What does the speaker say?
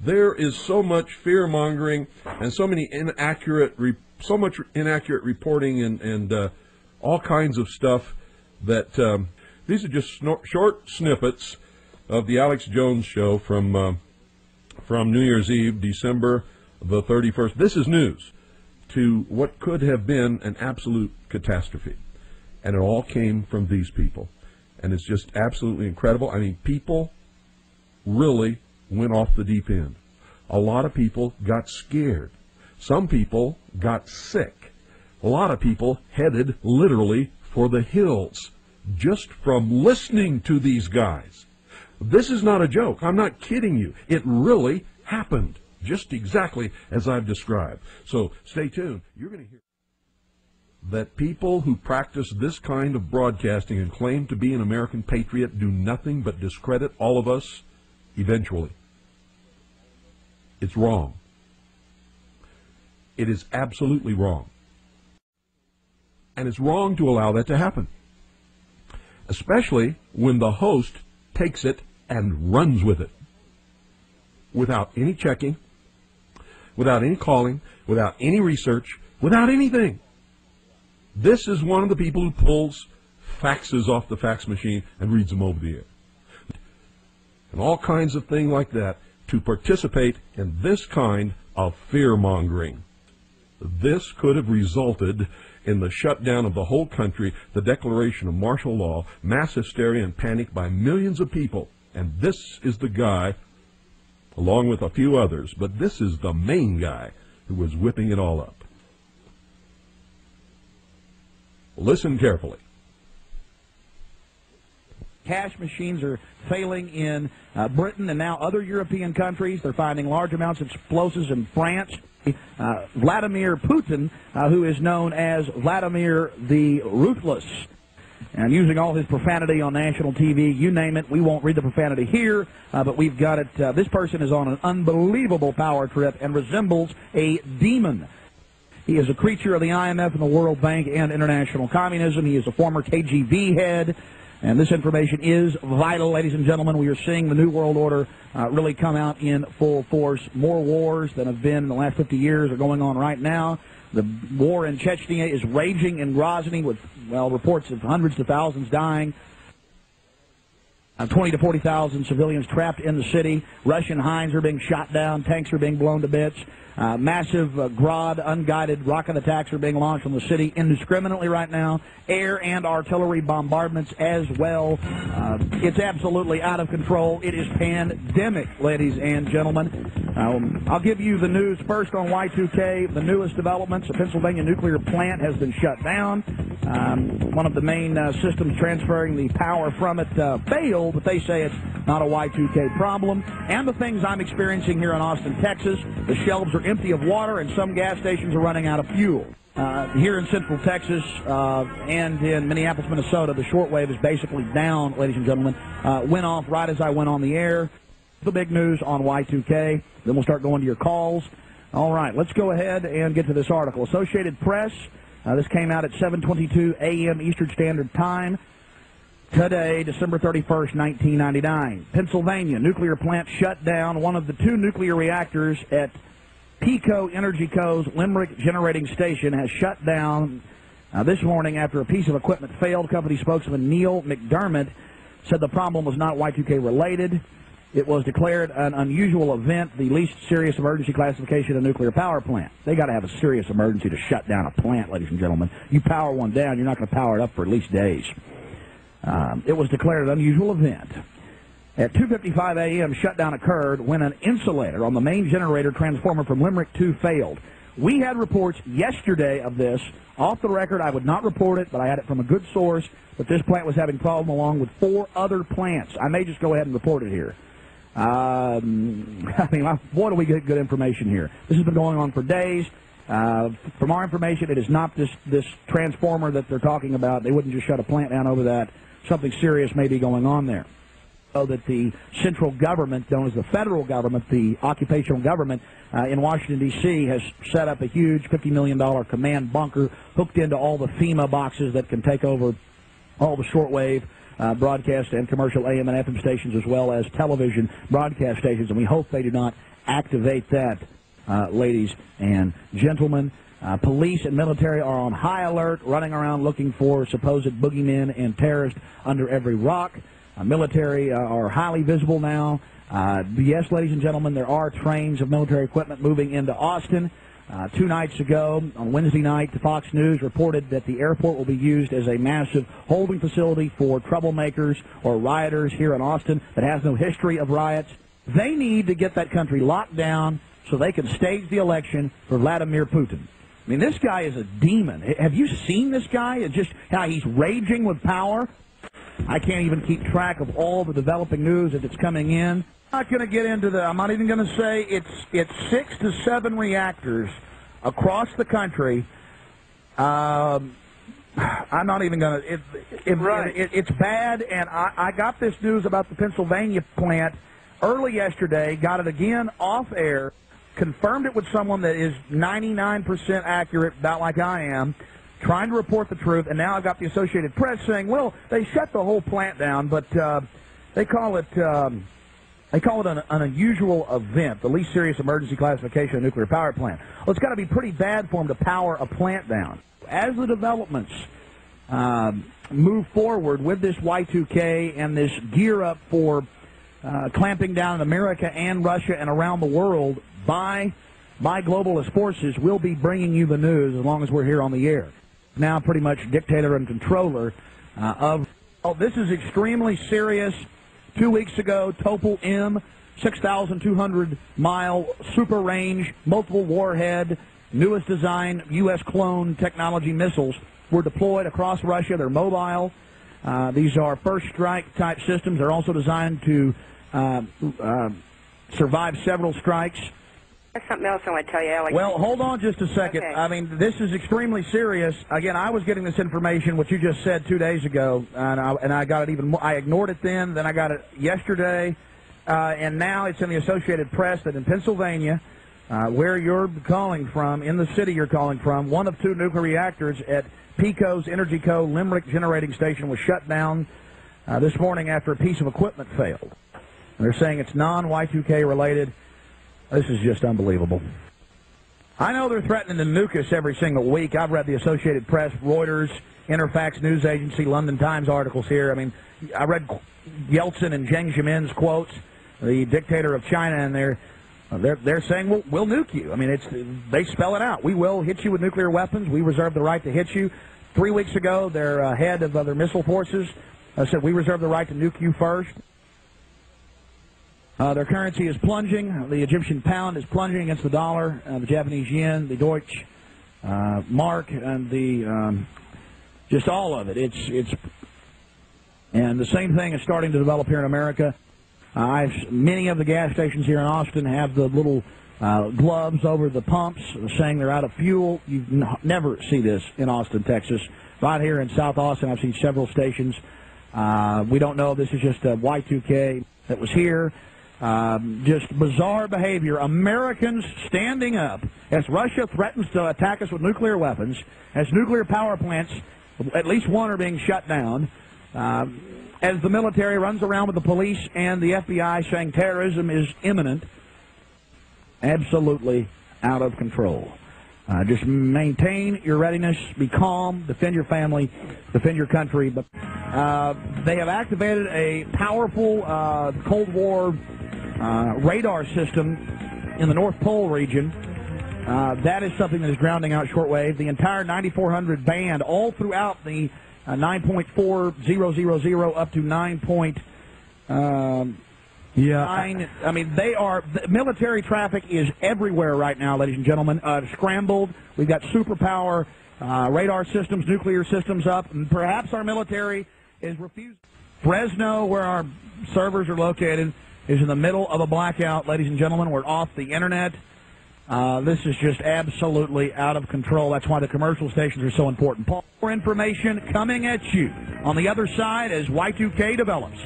There is so much fear-mongering and so much inaccurate reporting and all kinds of stuff that these are just short snippets of the Alex Jones show from New Year's Eve, December the 31st. This is news to what could have been an absolute catastrophe. And it all came from these people. And it's just absolutely incredible. I mean, people really went off the deep end. A lot of people got scared. Some people got sick. A lot of people headed literally for the hills just from listening to these guys. This is not a joke. I'm not kidding you. It really happened just exactly as I've described. So stay tuned. You're going to hear that people who practice this kind of broadcasting and claim to be an American patriot do nothing but discredit all of us eventually. It's wrong. It is absolutely wrong. And it's wrong to allow that to happen, especially when the host takes it and runs with it without any checking, without any calling, without any research, without anything. This is one of the people who pulls faxes off the fax machine and reads them over the air. And all kinds of things like that to participate in this kind of fear-mongering. This could have resulted in the shutdown of the whole country, the declaration of martial law, mass hysteria and panic by millions of people. And this is the guy, along with a few others, but this is the main guy who was whipping it all up. Listen carefully. Cash machines are failing in Britain and now other European countries. They're finding large amounts of explosives in France. Vladimir Putin, who is known as Vladimir the Ruthless, and using all his profanity on national TV, you name it. We won't read the profanity here, but we've got it. This person is on an unbelievable power trip and resembles a demon. He is a creature of the IMF and the World Bank and international communism. He is a former KGB head. And this information is vital, ladies and gentlemen. We are seeing the New World Order really come out in full force. More wars than have been in the last 50 years are going on right now. The war in Chechnya is raging in Grozny with, well, reports of hundreds of thousands dying. 20 to 40,000 civilians trapped in the city. Russian Hinds are being shot down. Tanks are being blown to bits. Massive Grad unguided rocket attacks are being launched on the city indiscriminately right now. Air and artillery bombardments as well. It's absolutely out of control. It is pandemic, ladies and gentlemen. I'll give you the news first on Y2K. The newest developments: a Pennsylvania nuclear plant has been shut down. One of the main systems transferring the power from it failed, but they say it's not a Y2K problem. And the things I'm experiencing here in Austin, Texas: the shelves are empty of water and some gas stations are running out of fuel. Here in Central Texas and in Minneapolis, Minnesota, the shortwave is basically down, ladies and gentlemen. Went off right as I went on the air. The big news on Y2K. Then we'll start going to your calls. All right, let's go ahead and get to this article. Associated Press. This came out at 7:22 a.m. Eastern Standard Time. Today, December 31st, 1999. Pennsylvania nuclear plant shut down. One of the two nuclear reactors at Pico Energy Co.'s Limerick Generating Station has shut down this morning after a piece of equipment failed. Company spokesman Neil McDermott said the problem was not Y2K related. It was declared an unusual event, the least serious emergency classification of a nuclear power plant. They got to have a serious emergency to shut down a plant, ladies and gentlemen. You power one down, you're not going to power it up for at least days. It was declared an unusual event. At 2:55 a.m., shutdown occurred when an insulator on the main generator transformer from Limerick 2 failed. We had reports yesterday of this. Off the record, I would not report it, but I had it from a good source that this plant was having problem along with 4 other plants. I may just go ahead and report it here. I mean, boy, do we get good information here. This has been going on for days. From our information, it is not this transformer that they're talking about. They wouldn't just shut a plant down over that. Something serious may be going on there. So that the central government, known as the federal government, the occupational government in Washington, D.C., has set up a huge $50 million command bunker hooked into all the FEMA boxes that can take over all the shortwave broadcast and commercial AM and FM stations, as well as television broadcast stations. And we hope they do not activate that, ladies and gentlemen. Police and military are on high alert, running around looking for supposed boogeymen and terrorists under every rock. Military are highly visible now. Yes, ladies and gentlemen, there are trains of military equipment moving into Austin. 2 nights ago, on Wednesday night, Fox News reported that the airport will be used as a massive holding facility for troublemakers or rioters here in Austin that has no history of riots. They need to get that country locked down so they can stage the election for Vladimir Putin. I mean, this guy is a demon. Have you seen this guy? It's just how he's raging with power. I can't even keep track of all the developing news that's coming in. I'm not going to get into I'm not even going to say it's 6 to 7 reactors across the country. I'm not even going to. It's bad, and I got this news about the Pennsylvania plant early yesterday, got it again off air, confirmed it with someone that is 99% accurate, about like I am, trying to report the truth, and now I've got the Associated Press saying, well, they shut the whole plant down, but they call it an unusual event, the least serious emergency classification of a nuclear power plant. Well, it's got to be pretty bad for them to power a plant down. As the developments move forward with this Y2K and this gear up for clamping down in America and Russia and around the world by globalist forces, we'll be bringing you the news as long as we're here on the air. Now pretty much dictator and controller of... Oh, this is extremely serious. 2 weeks ago, Topol M, 6,200-mile super range, multiple warhead, newest design, U.S. clone technology missiles were deployed across Russia. They're mobile. These are first strike type systems. They're also designed to survive several strikes. There's something else I want to tell you, Alex. Well, hold on just a second. Okay. I mean, this is extremely serious. Again, I was getting this information, what you just said 2 days ago, and I got it even more. I ignored it then I got it yesterday, and now it's in the Associated Press that in Pennsylvania, where you're calling from, in the city you're calling from, one of 2 nuclear reactors at PECO's Energy Co. Limerick Generating Station was shut down this morning after a piece of equipment failed. And they're saying it's non-Y2K related. This is just unbelievable. I know they're threatening to nuke us every single week. I've read the Associated Press, Reuters, Interfax News Agency, London Times articles here. I mean, I read Yeltsin and Jiang Zemin's quotes, the dictator of China, and they're saying, we'll nuke you. I mean, they spell it out. We will hit you with nuclear weapons. We reserve the right to hit you. 3 weeks ago, their head of their missile forces said, we reserve the right to nuke you first. Their currency is plunging. The Egyptian pound is plunging against the dollar, the Japanese yen, the Deutsche mark, and just all of it. And the same thing is starting to develop here in America. Many of the gas stations here in Austin have the little gloves over the pumps saying they're out of fuel. You never see this in Austin, Texas. Right here in South Austin, I've seen several stations. We don't know if this is just a Y2K that was here. Just bizarre behavior. Americans standing up as Russia threatens to attack us with nuclear weapons, as nuclear power plants, at least one, are being shut down, as the military runs around with the police and the FBI saying terrorism is imminent. Absolutely out of control. Just maintain your readiness, be calm, defend your family, defend your country. But they have activated a powerful Cold War radar system in the North Pole region. That is something that is grounding out shortwave. The entire 9400 band, all throughout the 9.4000 up to 9. I mean, the military traffic is everywhere right now, ladies and gentlemen. Scrambled. We've got superpower radar systems, nuclear systems up, and perhaps our military is refusing. Fresno, where our servers are located, is in the middle of a blackout, ladies and gentlemen. We're off the internet. This is just absolutely out of control. That's why the commercial stations are so important. More information coming at you on the other side as Y2K develops.